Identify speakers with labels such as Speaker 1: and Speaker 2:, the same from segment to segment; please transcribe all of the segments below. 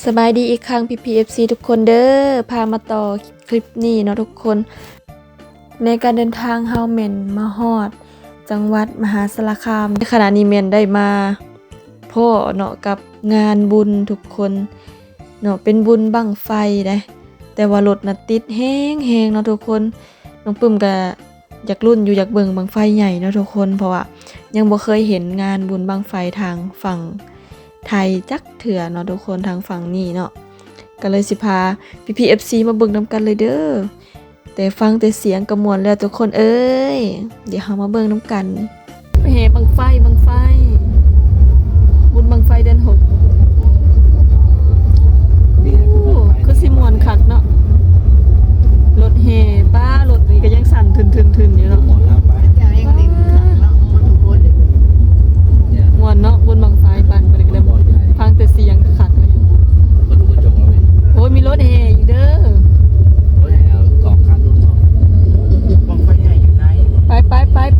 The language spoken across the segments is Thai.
Speaker 1: สบายดีอีกครั้ง PPFC ทุกคนเด้อพามาต่อคลิปนี้เนาะทุกคนในการเดินทางเฮาแม่นมาฮอดจังหวัดมหาสารคามในขณะนี้แม่นได้มาพ่อเนาะกับงานบุญทุกคนเนาะเป็นบุญบั้งไฟเด้แต่ว่ารถน่ะติดแฮงๆเนาะทุกคนน้องปึ้มก็อยากรุ่นอยู่อยากเบิ่งบั้งไฟใหญ่เนาะทุกคนเพราะว่ายังบ่เคยเห็นงานบุญบั้งไฟทางฝั่งไทยจักเถื่อเนาะทุกคนทางฝั่งนี้เนาะก็เลยสิพา PPFC มาเบิ่งนำกันเลยเด้อแต่ฟังแต่เสียงกระมวลแล้วทุกคนเอ้ยเดี๋ยวเฮามาเบิ่งนำกันแห่บั้งไฟบุญบั้งไฟเดือน6คือสิม่วนคักเนาะรถแห่ป้ารถนี่ก็ยังสั่นทึนๆอยู่เนาะม่วนเนาะบุญบั้งไฟปั่นไปเลยฟังแต่เสียงก็คักเลย
Speaker 2: ก็ดูกระจกแล้วเว้ย
Speaker 1: โอ้ยมีรถแห่อยู่เด้อ
Speaker 2: รถแห่2 คันรุ่นบังไฟใหญ่อยู่ไหน
Speaker 1: ไป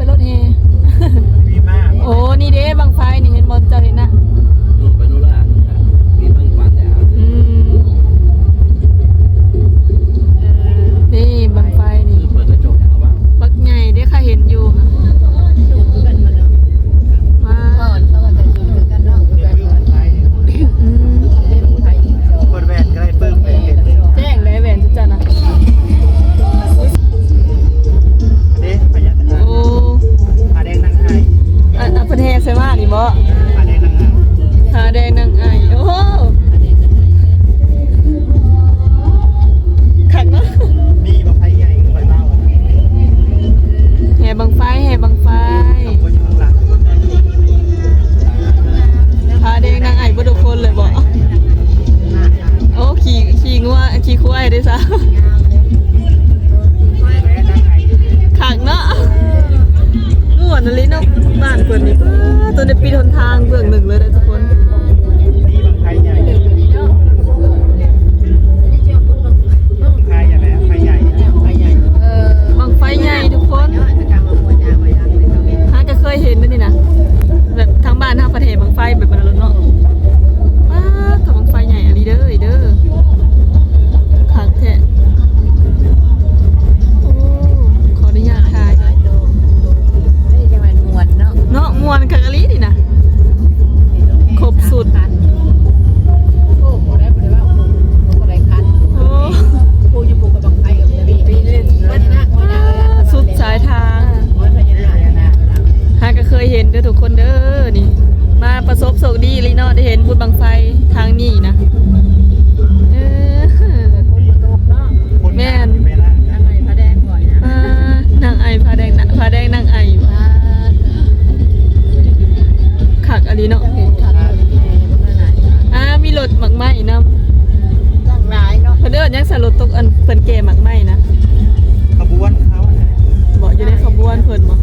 Speaker 1: รถแห่
Speaker 2: มีมาก
Speaker 1: โอ้นี่เด้บั้งไฟนี่เห็นบ่เจ้าเห็นนะ
Speaker 2: นู่นไปนู่นละมีบังฟันแล้ว
Speaker 1: นี่บั้งไฟนี่
Speaker 2: เปิดกระจกแล้วบ้าง
Speaker 1: บักใหญ่เด้ค่ะเห็นอยู่ค่ะมา
Speaker 2: เปิดแวนก็ได้ปึ้งไปเห็น
Speaker 1: แจ้งเลยแหวนจุ๊จ้ะนะ
Speaker 2: เด้ประหยัด
Speaker 1: โอ้
Speaker 2: ผ้าแดงนางไห้
Speaker 1: เพิ่นแห่ใส่มานี่บ่
Speaker 2: ผ้าแดงนางไห้
Speaker 1: ผ้าแดงนางไอ้โอ้ขังเนาะ
Speaker 2: มีบังไฟใหญ่คอยเล่า
Speaker 1: แห่บั้งไฟ
Speaker 2: คนอยู่ข้างหลัง
Speaker 1: ผ้าแดงนางไอ้บ่ทุกคนเลยบ่โอ้ขี่งัวขี่ควายได้ซะขังเนาะม่วนเลยเนาะบ้านเพิ่นนี่ตัวในปีหนทางเบื้องหนึ่งเลยนะทุกคน
Speaker 2: มีบังไฟใหญ่ไฟใหญ่แล้วไฟใหญ่
Speaker 1: บั้งไฟใหญ่ทุกคนก็เคยเห็นนี่นะแบบทางบ้านทางประเทศบั้งไฟแบบนั้นเนาะถ้าบั้งไฟใหญ่อะไรเด้อขังแท้โอ้ขออนุญาตถ่ายเนาะมวนคักอะลีนี่นะครบสุดสุดสายทางก็เคยเห็นเด้อทุกคนเด้อนี่มาประสบโชคดีเลยเนาะได้เห็นบุญบั้งไฟทางนี้นะแม่นนางไอผ้าแดงนางไอขักอะลีเนาะมีรถหมักไหม้นำเพิ่นเด้อยังใส่รถตกอันเพิ่นแก่หมักไหม้นะ
Speaker 2: ขบวนเขา
Speaker 1: บ่อยู่ในขบวนเพิ่นบ่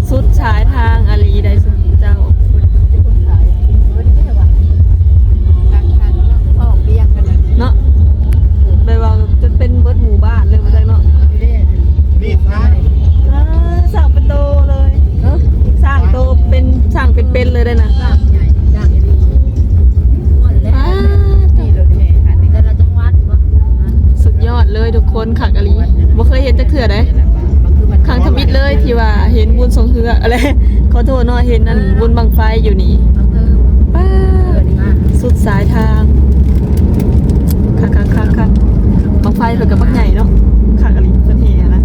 Speaker 1: สุดฉายทางอาลีได้สุดเจ้าเนาะไปว่าจะเป็นเบิดหมู่บ้านเลยมาจังเนาะ
Speaker 2: มีดท้าย
Speaker 1: สร้างเป็นโตเลยสร้างโตเป็นเลยได้นะสุดยอดเลยทุกคนขักอาลีบ่เคยเห็นจักเทื่อได้ครั้งทมิตเลยที่ว่าเห็นบุญทรงเฮืออะไรขอโทษเนาะเห็นนั่นบุญบั้งไฟอยู่นี่ป้าสุดสายทางคักบั้งไฟเพิ่นก็บักใหญ่เนาะคักอะลีเพิ่นแห่นะ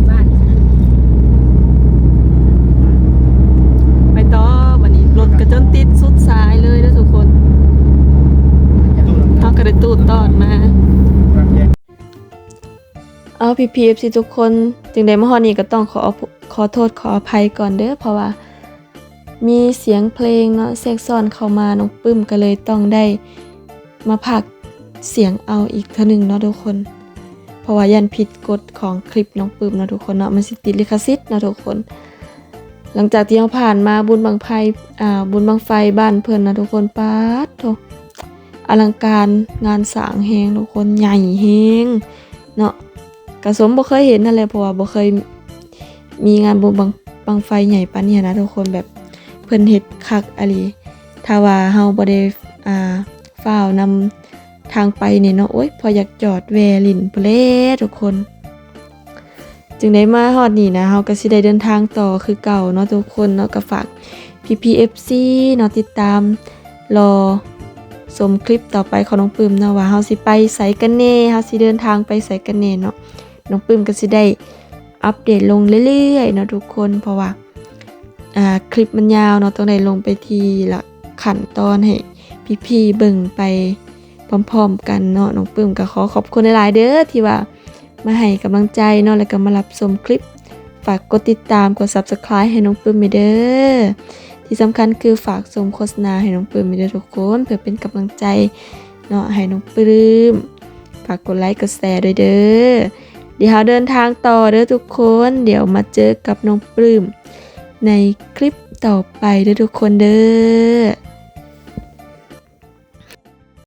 Speaker 1: ไปต่อบัดนี้รถก็จนติดสุดสายเลยเด้อทุกคนเฮาก็ได้ตูดตอดมาเอา PPFC ทุกคนจึงได้มาฮอดนี้ก็ต้องขอโทษขออภัยก่อนเด้อเพราะว่ามีเสียงเพลงเนาะแทรกซ้อนเข้ามาน้องปึ้มก็เลยต้องได้มาพากย์เสียงเอาอีกเทื่อนึงเนาะทุกคนเพราะว่ายันผิดกฎของคลิปน้องปึ้มเนาะทุกคนเนาะมันสิติดลิขสิทธิ์เนาะทุกคนหลังจากที่เราผ่านมาบุญบั้งไฟบ้านเพิ่นนะทุกคนป๊าดโธ่อลังการงานสร้างแฮงทุกคนใหญ่แฮงเนาะกระสมบ่เคยเห็นนั่นแหละเพราะว่าบ่เคยมีงานบุญบั้งไฟใหญ่ปานนี้นะทุกคนแบบเพิ่นเฮ็ดคักอะลีถ้าว่าเฮาบ่ได้ ฝ่าวนำทางไปเนี่ยเนาะโอ๊ยพออยากจอดแวลินพุ่นแลทุกคนจึงได้มาฮอดนี่นะเฮาก็สิได้เดินทางต่อคือเก่าเนาะทุกคนเนาะก็ฝาก PPFC เนาะติดตามรอชมคลิปต่อไปของน้องปื้มเนาะว่าเฮาสิไปไสกันแน่เฮาสิเดินทางไปไสกันแน่เนาะน้องปื้มก็สิได้อัปเดตลงเรื่อยๆเนาะทุกคนเพราะว่าคลิปมันยาวเนาะต้องได้ลงไปทีละขั้นตอนให้พี่ๆเบิ่งไปพร้อมๆกันเนาะน้องปื้มก็ขอขอบคุณหลายๆเด้อที่ว่ามาให้กำลังใจเนาะแล้วก็มารับชมคลิปฝากกดติดตามกด Subscribe ให้น้องปื้มเด้อที่สำคัญคือฝากชมโฆษณาให้น้องปื้มเด้อทุกคนเพื่อเป็นกำลังใจเนาะให้น้องปื้มฝากกดไลค์กดแชร์ด้วยเด้อเดี๋ยวเราเดินทางต่อเด้อทุกคนเดี๋ยวมาเจอกับน้องปื้มในคลิปต่อไปเด้อทุกคนเด้อ